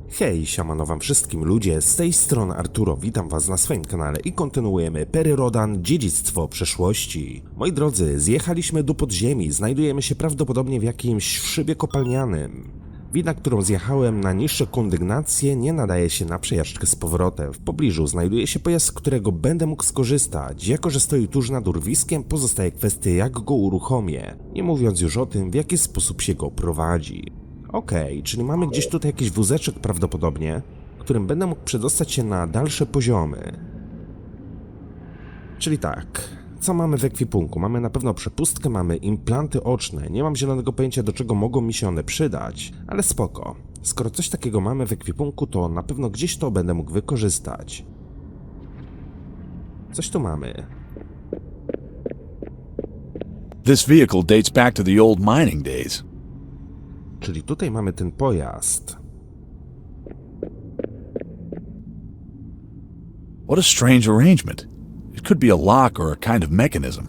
Hej, siemano wam wszystkim ludzie, z tej strony Arturo, witam was na swoim kanale i kontynuujemy Perry'ego Rhodana, Dziedzictwo Przeszłości. Moi drodzy, zjechaliśmy do podziemi, znajdujemy się prawdopodobnie w jakimś szybie kopalnianym. Wina, którą zjechałem na niższe kondygnacje, nie nadaje się na przejażdżkę z powrotem. W pobliżu znajduje się pojazd, z którego będę mógł skorzystać. Jako że stoi tuż nad urwiskiem, pozostaje kwestia, jak go uruchomię, nie mówiąc już o tym, w jaki sposób się go prowadzi. Okej, czyli mamy gdzieś tutaj jakiś wózeczek prawdopodobnie, którym będę mógł przedostać się na dalsze poziomy. Czyli tak, co mamy w ekwipunku? Mamy na pewno przepustkę, mamy implanty oczne. Nie mam zielonego pojęcia, do czego mogą mi się one przydać, ale spoko. Skoro coś takiego mamy w ekwipunku, to na pewno gdzieś to będę mógł wykorzystać. Coś tu mamy. This vehicle dates back to the old mining days. Czyli tutaj mamy ten pojazd. What a strange arrangement. It could be a lock or a kind of mechanism.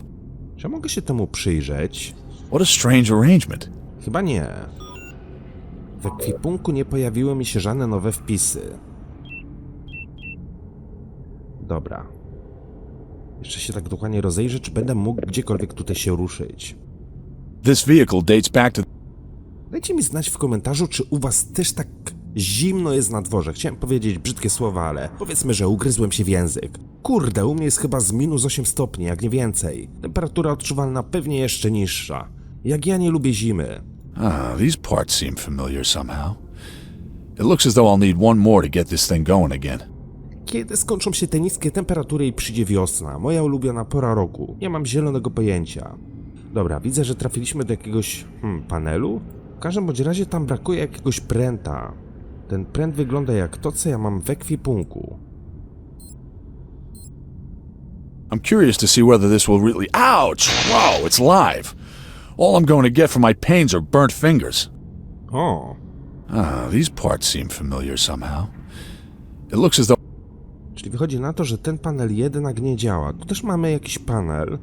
Czy mogę się temu przyjrzeć? What a strange arrangement. Chyba nie. W ekwipunku nie pojawiły mi się żadne nowe wpisy. Dobra. Jeszcze się tak dokładnie rozejrzę, czy będę mógł gdziekolwiek tutaj się ruszyć. This vehicle dates back to... Dajcie mi znać w komentarzu, czy u was też tak zimno jest na dworze. Chciałem powiedzieć brzydkie słowa, ale powiedzmy, że ugryzłem się w język. Kurde, u mnie jest chyba z minus 8 stopni, jak nie więcej. Temperatura odczuwalna pewnie jeszcze niższa. Jak ja nie lubię zimy. These parts seem familiar somehow. It looks as though I'll need one more to get this thing going again. Kiedy skończą się te niskie temperatury i przyjdzie wiosna? Moja ulubiona pora roku. Nie mam zielonego pojęcia. Dobra, widzę, że trafiliśmy do jakiegoś panelu. W każdym bądź razie tam brakuje jakiegoś pręta. Ten pręt wygląda jak to, co ja mam w ekwipunku. I'm curious to see whether this will really... Ouch! Whoa, it's live! All I'm going to get for my pains are burnt fingers. O, These parts seem familiar somehow. It looks as though... czyli wychodzi na to, że ten panel jednak nie działa. Tu też mamy jakiś panel.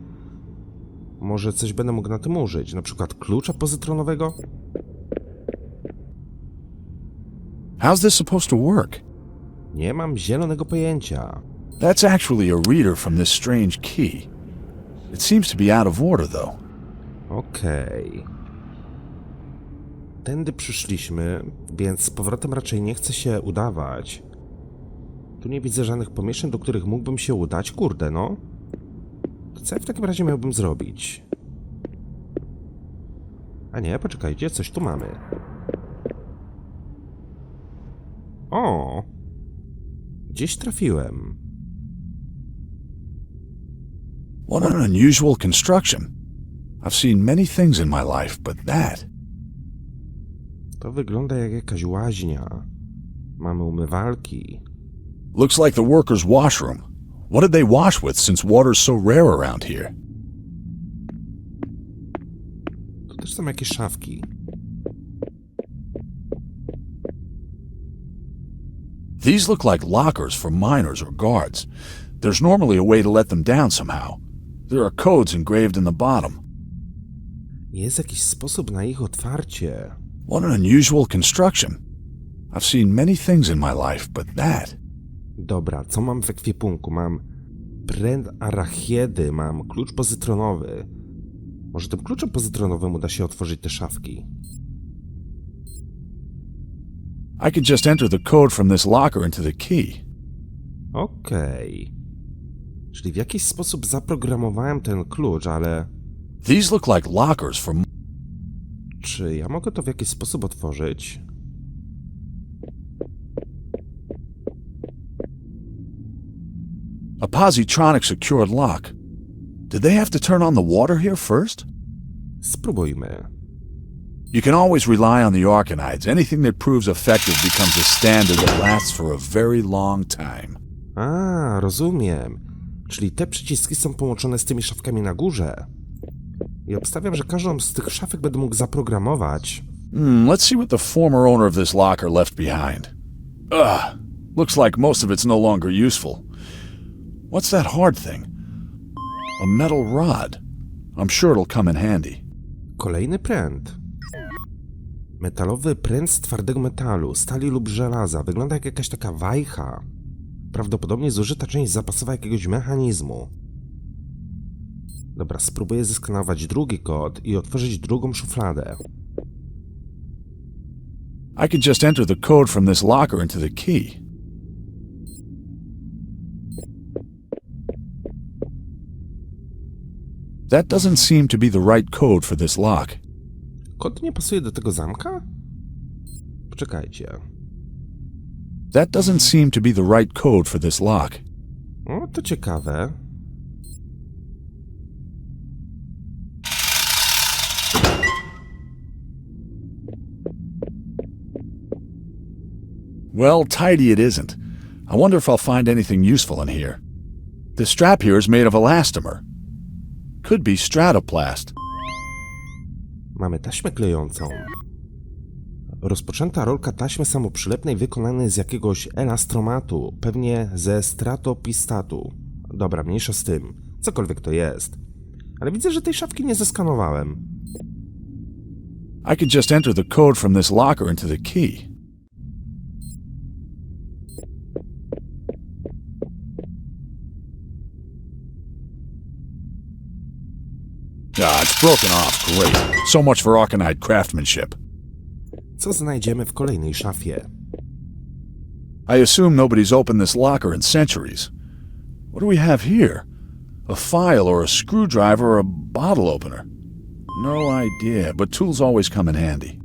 Może coś będę mógł na tym użyć, na przykład klucza pozytronowego? How's this supposed to work? Nie mam zielonego pojęcia. That's actually a reader from this strange key. It seems to be out of order, though. Okej. Tędy przyszliśmy, więc z powrotem raczej nie chcę się udawać. Tu nie widzę żadnych pomieszczeń, do których mógłbym się udać. Kurde, no. Co ja w takim razie miałbym zrobić? A nie, poczekajcie, coś tu mamy. O! Gdzieś trafiłem. What an unusual construction. I've seen many things in my life, but that... To wygląda jak jakaś łaźnia. Mamy umywalki. Looks like the workers' washroom. What did they wash with, since water's so rare around here? Tu też są jakieś szafki. These look like lockers for miners or guards. There's normally a way to let them down somehow. There are codes engraved in the bottom. Jest jakiś sposób na ich otwarcie. What an unusual construction. I've seen many things in my life, but that... Dobra, co mam w ekwipunku? Mam pręt arachiedy, mam klucz pozytronowy. Może tym kluczem pozytronowym uda się otworzyć te szafki. I could just enter the code from this locker into the key. Okej. Czyli w jakiś sposób zaprogramowałem ten klucz, ale... These look like lockers for... Czy ja mogę to w jakiś sposób otworzyć? A positronic secured lock. Did they have to turn on the water here first? Spróbujmy. You can always rely on the Arcanides. Anything that proves effective becomes a standard that lasts for a very long time. A, rozumiem. Czyli te przyciski są połączone z tymi szafkami na górze. I obstawiam, że każdą z tych szafek będę mógł zaprogramować. Let's see what the former owner of this locker left behind. Ugh, looks like most of it's no longer useful. What's that hard thing? A metal rod. I'm sure it'll come in handy. Kolejny pręt. Metalowy pręt z twardego metalu, stali lub żelaza. Wygląda jak jakaś taka wajcha. Prawdopodobnie zużyta część zapasowa jakiegoś mechanizmu. Dobra, spróbuję zeskanować drugi kod i otworzyć drugą szufladę. I could just enter the code from this locker into the key. That doesn't seem to be the right code for this lock. Kod nie pasuje do tego zamka? Poczekajcie. That doesn't seem to be the right code for this lock. O, to ciekawe. Well, tidy it isn't. I wonder if I'll find anything useful in here. The strap here is made of elastomer. Could be stratoplast. Mamy taśmę klejącą. Rozpoczęta rolka taśmy samoprzylepnej wykonanej z jakiegoś elastromatu, pewnie ze stratopistatu. Dobra, mniejsza z tym. Cokolwiek to jest. Ale widzę, że tej szafki nie zeskanowałem. I could just enter the code from this locker into the key. Ah, it's broken off. Great. So much for Arcanite craftsmanship. Co znajdziemy w kolejnej szafie? I assume nobody's opened this locker in centuries. What do we have here? A file or a screwdriver or a bottle opener? No idea, but tools always come in handy.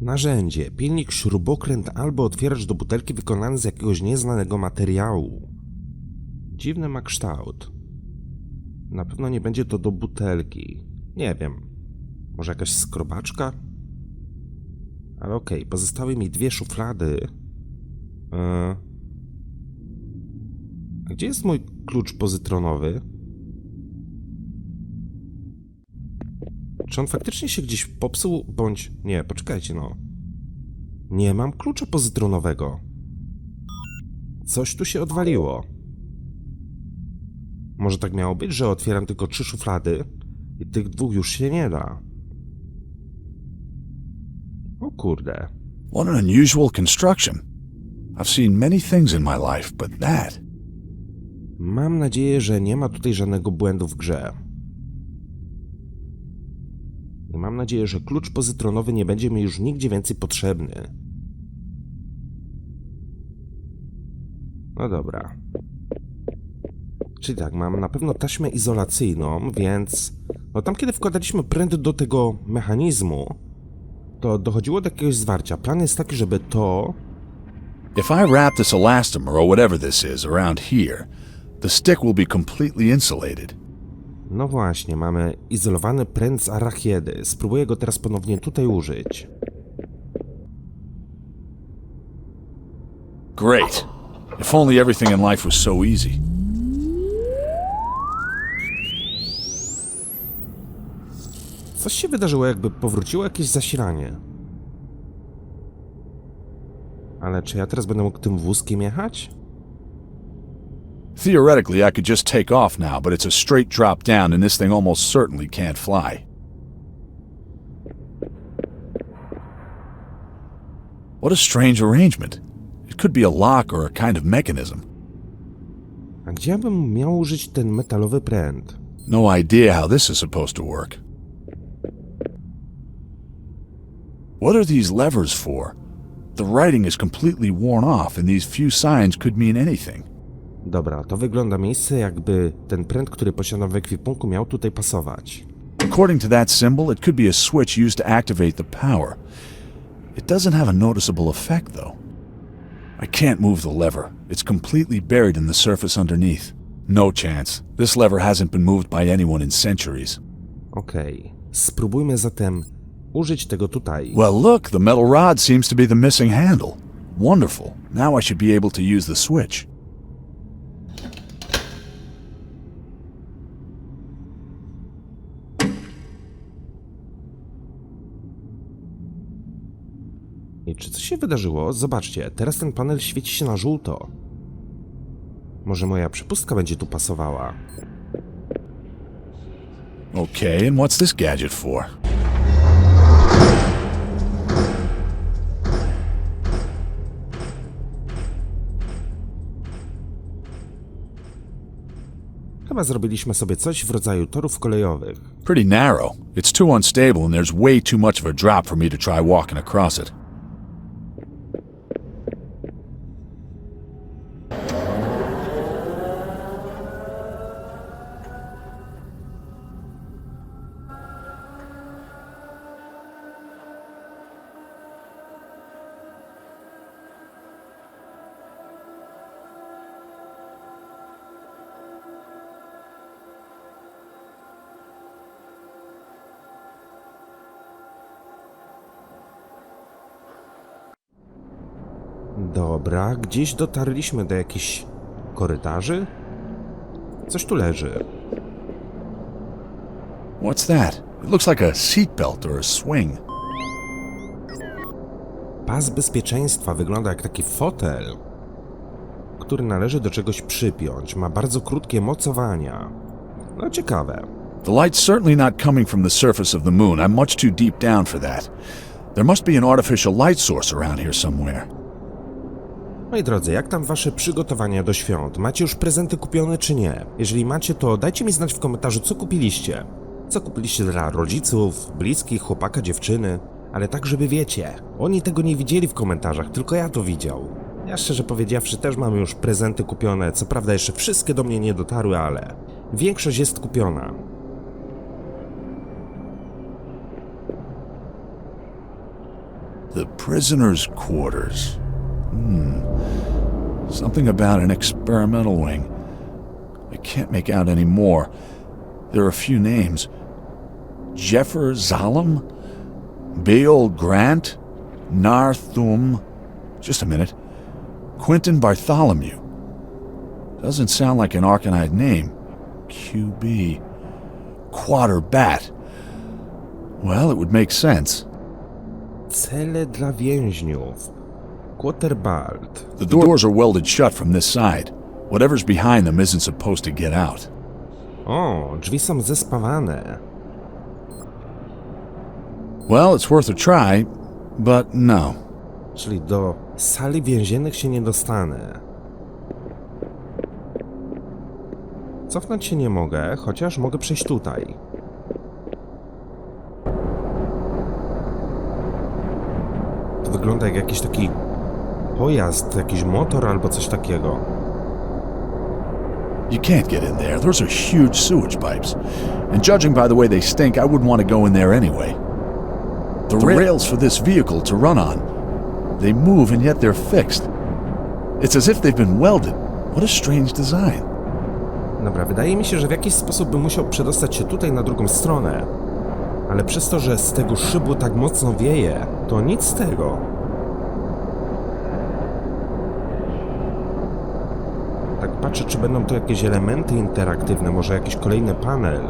Narzędzie, pilnik, śrubokręt albo otwieracz do butelki wykonany z jakiegoś nieznanego materiału. Dziwny ma kształt. Na pewno nie będzie to do butelki. Nie wiem. Może jakaś skrobaczka? Ale okej, pozostały mi dwie szuflady. A gdzie jest mój klucz pozytronowy? Czy on faktycznie się gdzieś popsuł, bądź... Nie, poczekajcie no. Nie mam klucza pozytronowego. Coś tu się odwaliło. Może tak miało być, że otwieram tylko 3 szuflady i tych 2 już się nie da. O kurde. What an unusual construction. I've seen many things in my life, but that... Mam nadzieję, że nie ma tutaj żadnego błędu w grze. I mam nadzieję, że klucz pozytronowy nie będzie mi już nigdzie więcej potrzebny. No dobra. Czyli tak, mam na pewno taśmę izolacyjną, więc... No tam kiedy wkładaliśmy pręt do tego mechanizmu, to dochodziło do jakiegoś zwarcia. Plan jest taki, żeby to... If I wrap this elastomer or whatever this is around here, the stick will be completely insulated. No właśnie, mamy izolowany pręt z arachiedy. Spróbuję go teraz ponownie tutaj użyć. Great. If only everything in life was so easy. Coś się wydarzyło, jakby powróciło jakieś zasilanie. Ale czy ja teraz będę mógł tym wózkiem jechać? Theoretically, I could just take off now, but it's a straight drop down and this thing almost certainly can't fly. What a strange arrangement. It could be a lock or a kind of mechanism. A gdzie bym miał użyć ten metalowy pręt? No idea how this is supposed to work. What are these levers for? The writing is completely worn off and these few signs could mean anything. Dobra, to wygląda miejsce, jakby ten pręt, który posiadam w ekwipunku, miał tutaj pasować. According to that symbol, it could be a switch used to activate the power. It doesn't have a noticeable effect, though. I can't move the lever. It's completely buried in the surface underneath. No chance. This lever hasn't been moved by anyone in centuries. Okej, spróbujmy zatem użyć tego tutaj. Well, look, the metal rod seems to be the missing handle. Wonderful. Now I should be able to use the switch. I czy coś się wydarzyło? Zobaczcie, teraz ten panel świeci się na żółto. Może moja przepustka będzie tu pasowała. Okay, and what's this gadget for? Chyba zrobiliśmy sobie coś w rodzaju torów kolejowych. Pretty narrow. It's too unstable and there's way too much of a drop for me to try walking across it. Dobra, gdzieś dotarliśmy do jakichś korytarzy? Coś tu leży. What's that? It looks like a seatbelt or a swing. Pas bezpieczeństwa wygląda jak taki fotel, który należy do czegoś przypiąć. Ma bardzo krótkie mocowania. No ciekawe. The light's certainly not coming from the surface of the moon. I'm much too deep down for that. There must be an artificial light source around here somewhere. Moi drodzy, jak tam wasze przygotowania do świąt? Macie już prezenty kupione czy nie? Jeżeli macie, to dajcie mi znać w komentarzu, co kupiliście. Co kupiliście dla rodziców, bliskich, chłopaka, dziewczyny? Ale tak, żeby wiecie, oni tego nie widzieli w komentarzach, tylko ja to widział. Ja szczerze powiedziawszy też mam już prezenty kupione, co prawda jeszcze wszystkie do mnie nie dotarły, ale większość jest kupiona. The prisoner's quarters. Something about an experimental wing. I can't make out any more. There are a few names. Jeffer Zalem? Beol Grant? Narthum? Just a minute. Quentin Bartholomew. Doesn't sound like an Arcanide name. QB. Quaterbat. Well, it would make sense. Cele dla więźniów. Quarterbalt. The doors are welded shut from this side. Whatever's behind them isn't supposed to get out. O, drzwi są zespawane. Well, it's worth a try, but no. Czyli do sali więziennych się nie dostanę. Cofnąć się nie mogę, chociaż mogę przejść tutaj. To wygląda jak jakiś taki pojazd, jakiś motor albo coś takiego. You can't get in there. Those are huge sewage pipes. And judging by the way they stink, I wouldn't want to go in there anyway. The rails for this vehicle to run on, they move and yet they're fixed. It's as if they've been welded. What a strange design. Dobra, wydaje mi się, że w jakiś sposób bym musiał przedostać się tutaj na drugą stronę. Ale przez to, że z tego szybu tak mocno wieje, to nic z tego. Tak patrzę, czy będą tu jakieś elementy interaktywne, może jakiś kolejny panel.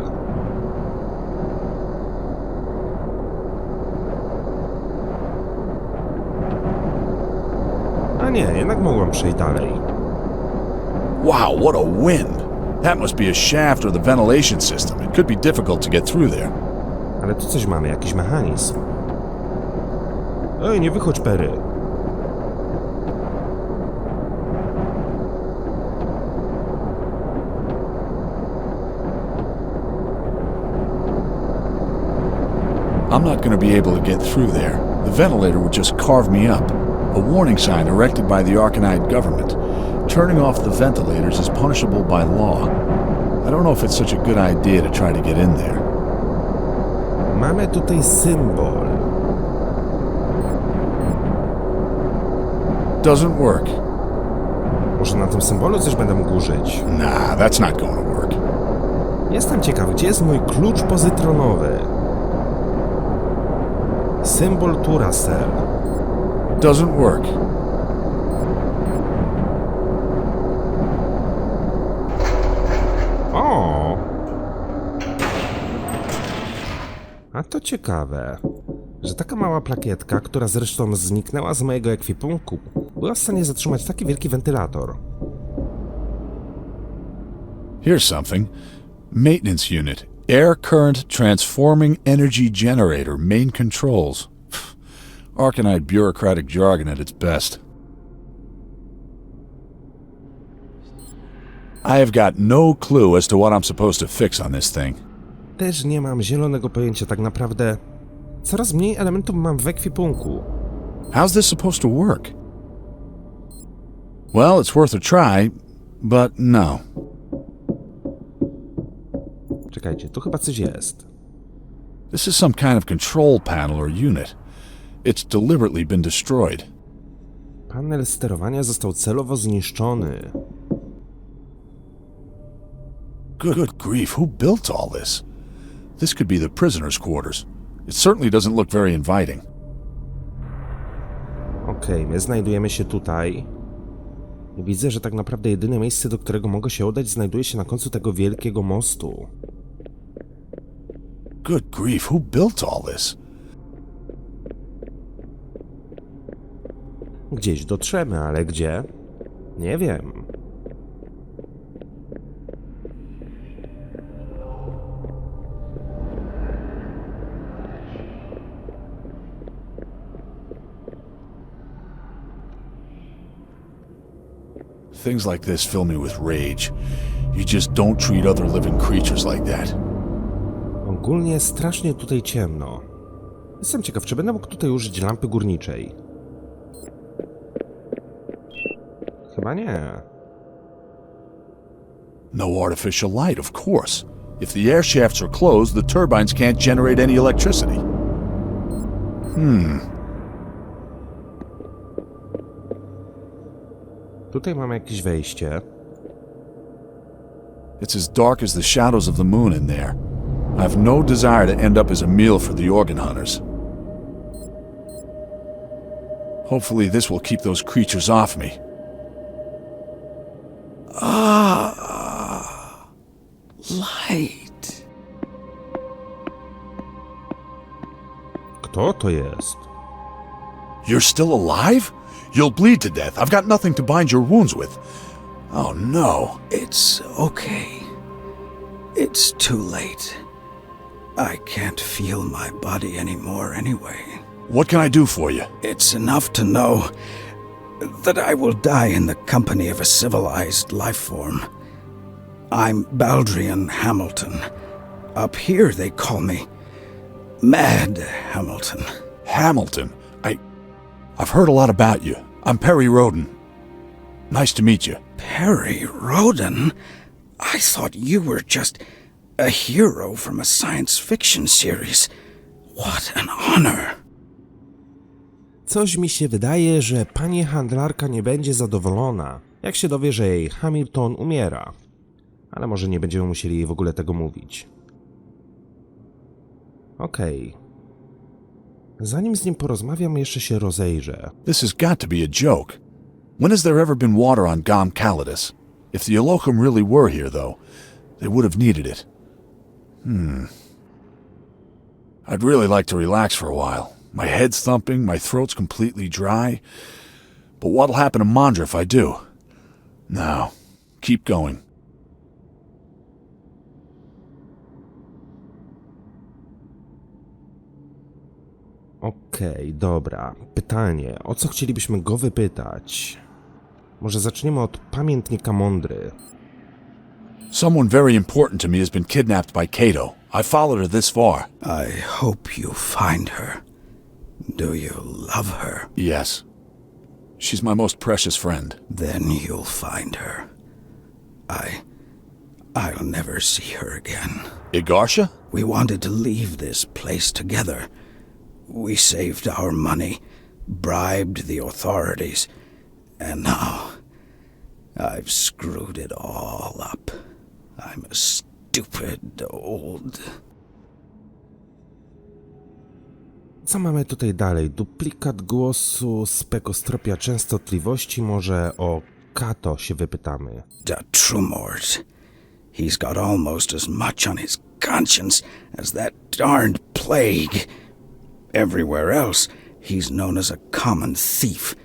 A nie, jednak mogłem przejść dalej. Wow, what a wind! That must be a shaft or the ventilation system. It could be difficult to get through there. Ale tu coś mamy, jakiś mechanizm. Ej, nie wychodź, Perry. I'm not going to be able to get through there. The ventilator would just carve me up. A warning sign erected by the Arcanide government. Turning off the ventilators is punishable by law. I don't know if it's such a good idea to try to get in there. Mamy tutaj symbol. Doesn't work. Może na tym symbolu coś będę mógł użyć. Nah, that's not going to work. Jestem ciekaw, gdzie jest mój klucz pozytronowy. Symbol Turacell. Doesn't work. O! A to ciekawe, że taka mała plakietka, która zresztą zniknęła z mojego ekwipunku, była w stanie zatrzymać taki wielki wentylator. Here's something. Maintenance unit. Air current transforming energy generator. Main controls. Arcanide bureaucratic jargon at its best. I have got no clue as to what I'm supposed to fix on this thing. Też nie mam zielonego pojęcia tak naprawdę. Coraz mniej elementów mam w ekwipunku. How's this supposed to work? Well, it's worth a try, but no. Czekajcie, tu chyba coś jest. This is some kind of control panel or unit. It's deliberately been destroyed. Panel sterowania został celowo zniszczony. Good grief, who built all this? This could be the prisoners' quarters. It certainly doesn't look very inviting. Okej, my znajdujemy się tutaj. I widzę, że tak naprawdę jedyne miejsce, do którego mogę się udać, znajduje się na końcu tego wielkiego mostu. Good grief, who built all this? Gdzieś dotrzemy, ale gdzie? Nie wiem. Things like this fill me with rage. You just don't treat other living creatures like that. Ogólnie strasznie tutaj ciemno. Jestem ciekaw, czy będę mógł tutaj użyć lampy górniczej. Chyba nie. No artificial light, of course. If the air shafts are closed, the turbines can't generate any electricity. Tutaj mamy jakieś wejście. It's as dark as the shadows of the moon in there. I have no desire to end up as a meal for the organ hunters. Hopefully this will keep those creatures off me. Light. Kto to jest? You're still alive? You'll bleed to death. I've got nothing to bind your wounds with. Oh no. It's okay. It's too late. I can't feel my body anymore anyway. What can I do for you? It's enough to know that I will die in the company of a civilized life form. I'm Baldrian Hamilton. Up here they call me Mad Hamilton. Hamilton? I've heard a lot about you. I'm Perry'ego Rhodana. Nice to meet you. Perry'ego Rhodana? I thought you were just a hero from a science fiction series. What an honor. Coś mi się wydaje, że pani handlarka nie będzie zadowolona, jak się dowie, że jej Hamilton umiera. Ale może nie będziemy musieli jej w ogóle tego mówić. Okej. Zanim z nim porozmawiam, jeszcze się rozejrzę. This has got to be a joke. When has there ever been water on Gom Callaedus? If the Elohim really were here, though, they would have needed it. I'd really like to relax for a while. My head's thumping, my throat's completely dry. But what'll happen to Mondrze if I do? No. Keep going. Okej, dobra. Pytanie. O co chcielibyśmy go wypytać? Może zaczniemy od pamiętnika Mondry. Someone very important to me has been kidnapped by Cato. I followed her this far. I hope you find her. Do you love her? Yes. She's my most precious friend. Then you'll find her. I'll never see her again. Igarsha? We wanted to leave this place together. We saved our money, bribed the authorities, and now I've screwed it all up. I'm a stupid old... Co mamy tutaj dalej? Duplikat głosu, spekostropia częstotliwości, może o Kato się wypytamy. The Trumors. He's got almost as much on his conscience as that darned plague. Everywhere else, he's known as a common thief,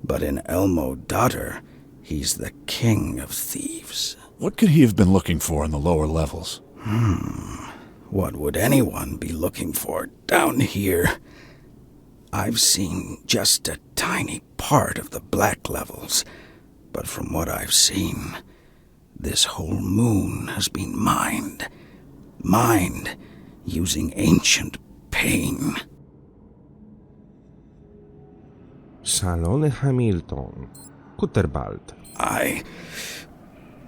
but in Elmo Daughter, he's the king of thieves. What could he have been looking for in the lower levels? What would anyone be looking for down here? I've seen just a tiny part of the black levels, but from what I've seen, This whole moon has been mined. Mined using ancient pain. Szalony Hamilton. Kutterbald. I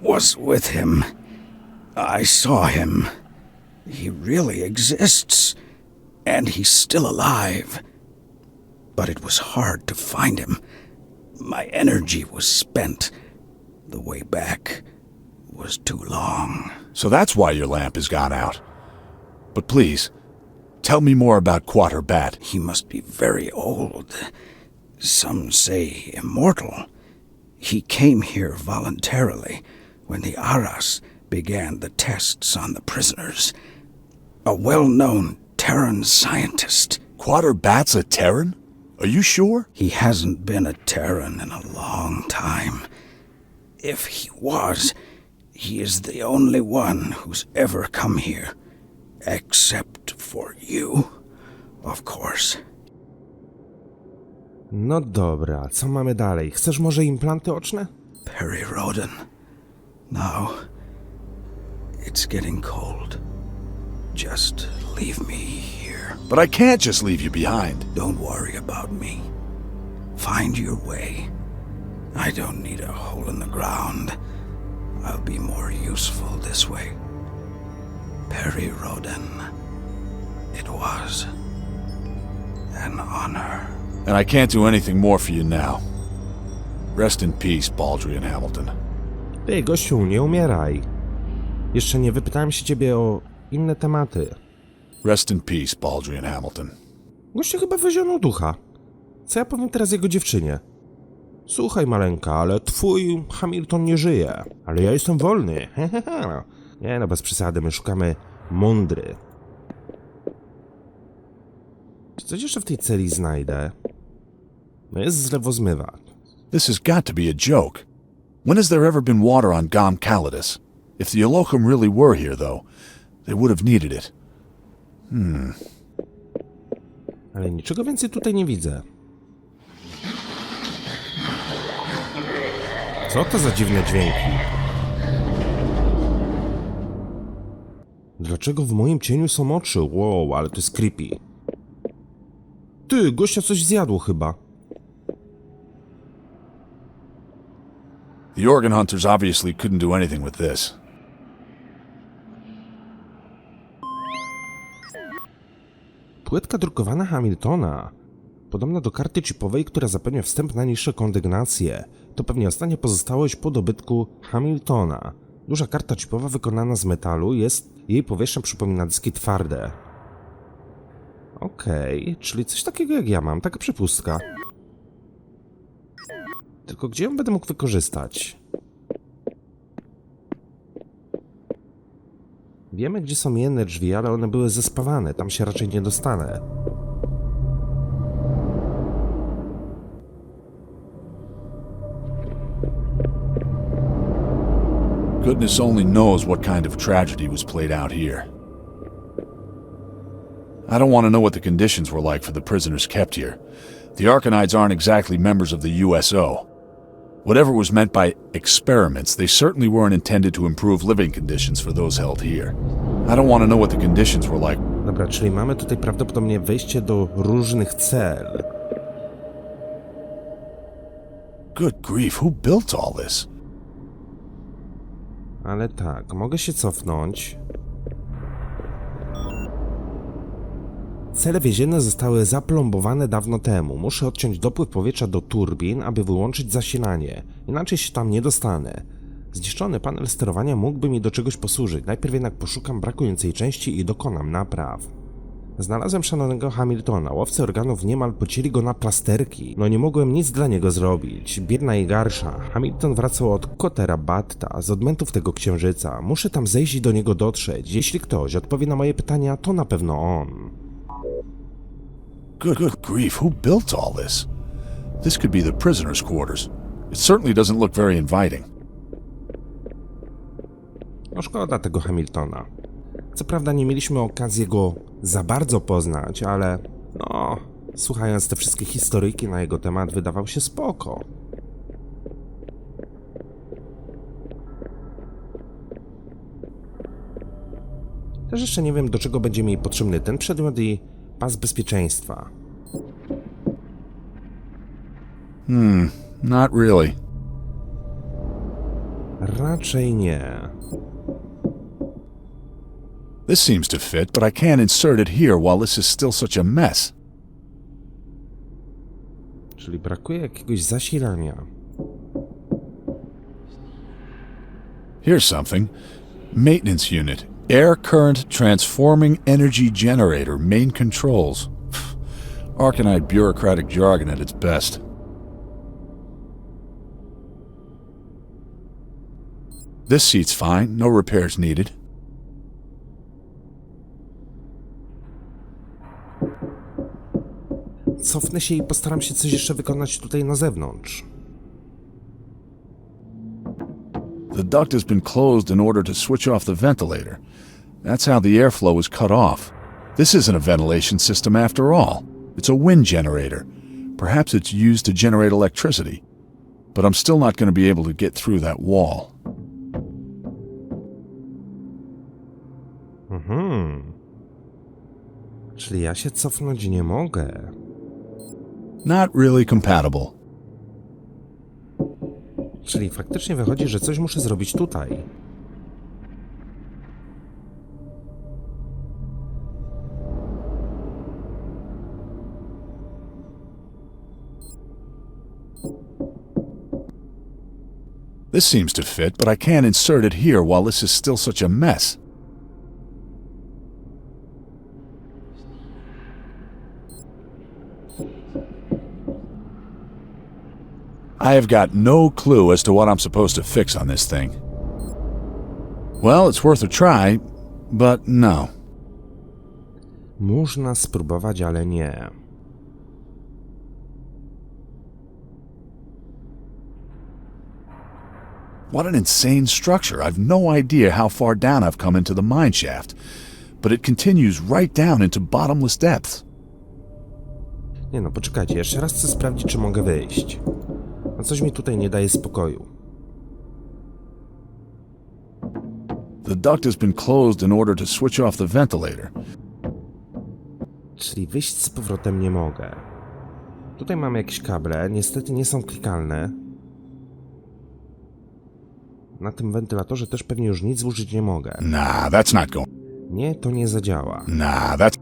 was with him. I saw him. He really exists. And he's still alive. But it was hard to find him. My energy was spent. The way back was too long. So that's why your lamp has gone out. But please, tell me more about Quaterbat. He must be very old. Some say immortal. He came here voluntarily when the Aras began the tests on the prisoners. A well-known Terran scientist. Quaterbat's a Terran? Are you sure? He hasn't been a Terran in a long time. If he was, he is the only one who's ever come here. Except for you, of course. No dobra, co mamy dalej? Chcesz może implanty oczne? Perry'ego Rhodan. Now, it's getting cold. Just leave me here. But I can't just leave you behind. Don't worry about me. Find your way. I don't need a hole in the ground. I'll be more useful this way. Perry'ego Rhodan. It was an honor. And I can't do anything more for you now. Rest in peace, Baldry and Hamilton. Ty, gościu, nie umieraj. Jeszcze nie wypytałem się ciebie o inne tematy. Rest in peace, Baldry and Hamilton. Gościu chyba wyzionął ducha. Co ja powiem teraz jego dziewczynie? Słuchaj, maleńka, ale twój Hamilton nie żyje. Ale ja jestem wolny. Nie no, bez przesady, my szukamy Mondry. Czy coś jeszcze w tej celi znajdę? No jest zlewozmywacz. This has got to be a joke. When has there ever been water on Gom Callaedus? If the Elohim really were here, though, they would have needed it. Ale niczego więcej tutaj nie widzę. Co to za dziwne dźwięki? Dlaczego w moim cieniu są oczy? Wow, ale to jest creepy. Ty, gościa coś zjadło chyba. The organ hunters obviously couldn't do anything with this. Płytka drukowana Hamiltona. Podobna do karty chipowej, która zapewnia wstęp na niższe kondygnacje. To pewnie ostatnia pozostałość po dobytku Hamiltona. Duża karta chipowa wykonana z metalu, jej powierzchnia przypomina dyski twarde. Okej, czyli coś takiego jak ja mam, taka przepustka. Tylko gdzie ją będę mógł wykorzystać? Wiemy, gdzie są jedne drzwi, ale one były zespawane, tam się raczej nie dostanę. Goodness only knows what kind of tragedy was played out here. I don't want to know what the conditions were like for the prisoners kept here. The Arcanides aren't exactly members of the USO. Whatever was meant by experiments, they certainly weren't intended to improve living conditions for those held here. I don't want to know what the conditions were like. Dobra, czyli mamy tutaj prawdopodobnie wejście do różnych cel. Good grief, who built all this? Ale tak, mogę się cofnąć. Cele więzienne zostały zaplombowane dawno temu. Muszę odciąć dopływ powietrza do turbin, aby wyłączyć zasilanie. Inaczej się tam nie dostanę. Zniszczony panel sterowania mógłby mi do czegoś posłużyć. Najpierw jednak poszukam brakującej części i dokonam napraw. Znalazłem szanowanego Hamiltona. Łowcy organów niemal pocięli go na plasterki. No nie mogłem nic dla niego zrobić. Biedna i garsza. Hamilton wracał od Quaterbatta z odmętów tego księżyca. Muszę tam zejść i do niego dotrzeć. Jeśli ktoś odpowie na moje pytania, to na pewno on. Good grief, who built all this? This could be the prisoners' quarters. It certainly doesn't look very inviting. No szkoda tego Hamiltona. Co prawda nie mieliśmy okazji go za bardzo poznać, ale no, słuchając te wszystkie historyjki na jego temat, wydawał się spoko. Też jeszcze nie wiem, do czego będzie mi potrzebny ten przedmiot i pas bezpieczeństwa. Not really. Raczej nie. This seems to fit, but I can't insert it here while this is still such a mess. Czyli brakuje jakiegoś zasilania. Here's something. Maintenance unit. Air current transforming energy generator. Main controls. Arcanite bureaucratic jargon at its best. This seat's fine. No repairs needed. Cofnę się i postaram się coś jeszcze wykonać tutaj na zewnątrz. The duct has been closed in order to switch off the ventilator. That's how the airflow is cut off. This isn't a ventilation system after all. It's a wind generator. Perhaps it's used to generate electricity. But I'm still not going to be able to get through that wall. Czyli ja się cofnąć nie mogę. Not really compatible. Czyli faktycznie wychodzi, że coś muszę zrobić tutaj. This seems to fit, but I can't insert it here while this is still such a mess. I have got no clue as to what I'm supposed to fix on this thing. Well, it's worth a try, but no. Można spróbować, ale nie. What an insane structure. I've no idea how far down I've come into the mine shaft, but it continues right down into bottomless depths. Nie no, poczekajcie, jeszcze raz chcę sprawdzić, czy mogę wyjść. No coś mi tutaj nie daje spokoju. The duct has been closed in order to switch off the ventilator. Czyli wyjść z powrotem nie mogę. Tutaj mamy jakieś kable, niestety nie są klikalne. Na tym wentylatorze też pewnie już nic użyć nie mogę. Nah, that's not going. Nie, to nie zadziała. Nah, that's...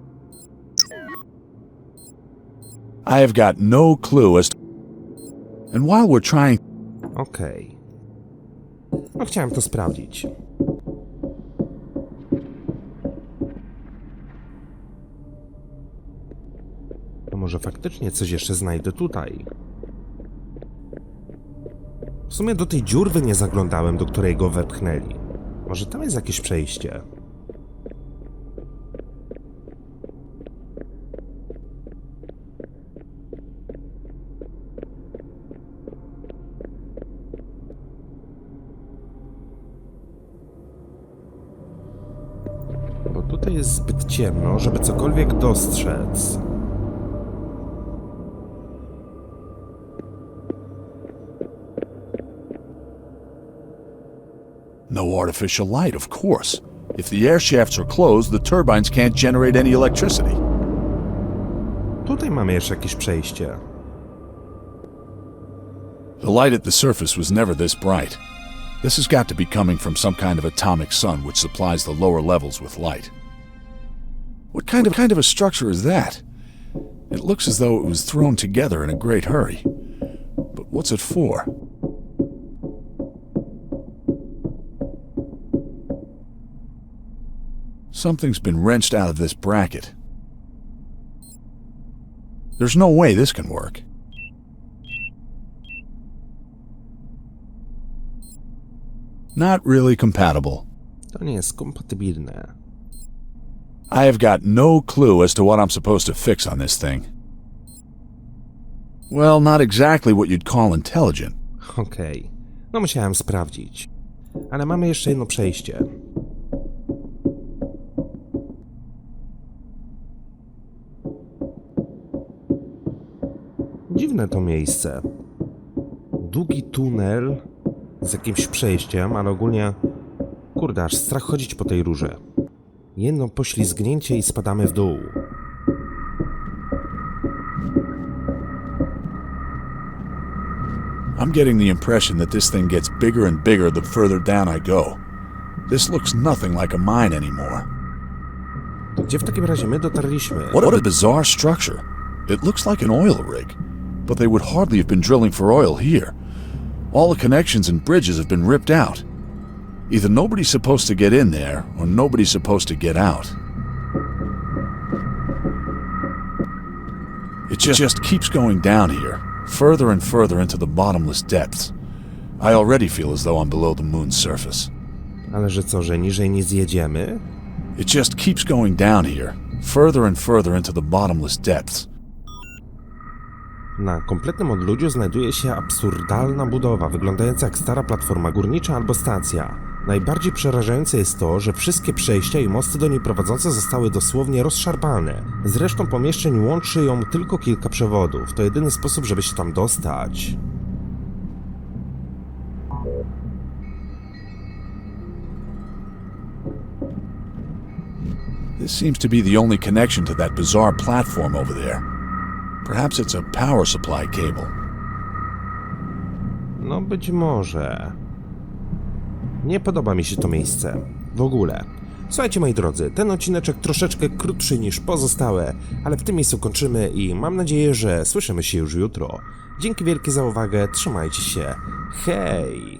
I have got no clue as to... And while we're trying... Okej. No chciałem to sprawdzić. To może faktycznie coś jeszcze znajdę tutaj. W sumie do tej dziurwy nie zaglądałem, do której go wepchnęli. Może tam jest jakieś przejście? Bo tutaj jest zbyt ciemno, żeby cokolwiek dostrzec. No artificial light, of course. If the air shafts are closed, the turbines can't generate any electricity. Tutaj mamy jeszcze jakieś przejście. The light at the surface was never this bright. This has got to be coming from some kind of atomic sun which supplies the lower levels with light. What kind of a structure is that? It looks as though it was thrown together in a great hurry. But what's it for? Something's been wrenched out of this bracket. There's no way this can work. Not really compatible. To nie jest kompatybilne. I have got no clue as to what I'm supposed to fix on this thing. Well, not exactly what you'd call intelligent. Okej. No musiałem sprawdzić. Ale mamy jeszcze jedno przejście. Dziwne to miejsce. Długi tunel z jakimś przejściem, ale ogólnie... Kurde, aż strach chodzić po tej rurze. Jedno poślizgnięcie i spadamy w dół. I'm getting the impression that this thing gets bigger and bigger the further down I go. This looks nothing like a mine anymore. To gdzie w takim razie my dotarliśmy? What a bizarre structure. It looks like an oil rig, but they would hardly have been drilling for oil here. All the connections and bridges have been ripped out. Either nobody's supposed to get in there, or nobody's supposed to get out. It just keeps going down here, further and further into the bottomless depths. I already feel as though I'm below the moon's surface. Ale że co, że niżej nie zjedziemy? It just keeps going down here, further and further into the bottomless depths. Na kompletnym odludziu znajduje się absurdalna budowa, wyglądająca jak stara platforma górnicza albo stacja. Najbardziej przerażające jest to, że wszystkie przejścia i mosty do niej prowadzące zostały dosłownie rozszarpane. Z resztą pomieszczeń łączy ją tylko kilka przewodów. To jedyny sposób, żeby się tam dostać. This seems to be the only connection to that bizarre platform over there. Perhaps it's a power supply cable. No być może. Nie podoba mi się to miejsce. W ogóle. Słuchajcie moi drodzy, ten odcineczek troszeczkę krótszy niż pozostałe, ale w tym miejscu kończymy i mam nadzieję, że słyszymy się już jutro. Dzięki wielkie za uwagę, trzymajcie się. Hej!